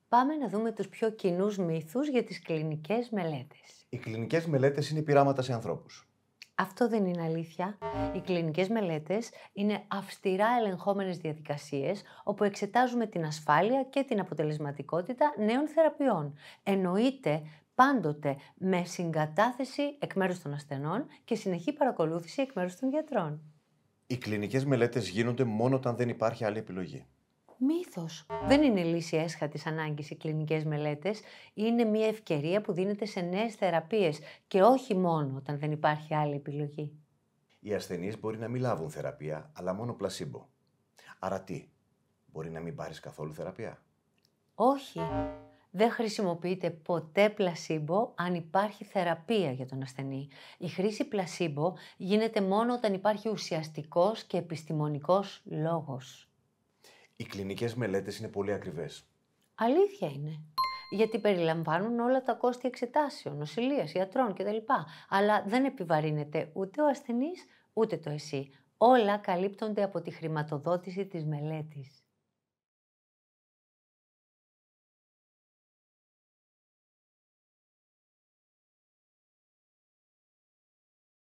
Πάμε να δούμε τους πιο κοινούς μύθους για τις κλινικές μελέτες. Οι κλινικές μελέτες είναι πειράματα σε ανθρώπους. Αυτό δεν είναι αλήθεια. Οι κλινικές μελέτες είναι αυστηρά ελεγχόμενες διαδικασίες όπου εξετάζουμε την ασφάλεια και την αποτελεσματικότητα νέων θεραπείων. Εννοείται πάντοτε με συγκατάθεση εκ μέρους των ασθενών και συνεχή παρακολούθηση εκ μέρους των γιατρών. Οι κλινικές μελέτες γίνονται μόνο όταν δεν υπάρχει άλλη επιλογή. Μύθος. Δεν είναι λύση έσχατης ανάγκης οι κλινικές μελέτες. Είναι μια ευκαιρία που δίνεται σε νέες θεραπείες και όχι μόνο όταν δεν υπάρχει άλλη επιλογή. Οι ασθενείς μπορεί να μην λάβουν θεραπεία, αλλά μόνο πλασίμπο. Άρα τι, μπορεί να μην πάρεις καθόλου θεραπεία? Όχι. Δεν χρησιμοποιείται ποτέ πλασίμπο αν υπάρχει θεραπεία για τον ασθενή. Η χρήση πλασίμπο γίνεται μόνο όταν υπάρχει ουσιαστικός και επιστημονικός λόγος. Οι κλινικές μελέτες είναι πολύ ακριβές. Αλήθεια είναι. Γιατί περιλαμβάνουν όλα τα κόστη εξετάσεων, νοσηλείας, γιατρών κτλ. Αλλά δεν επιβαρύνεται ούτε ο ασθενής, ούτε το εσύ. Όλα καλύπτονται από τη χρηματοδότηση της μελέτης.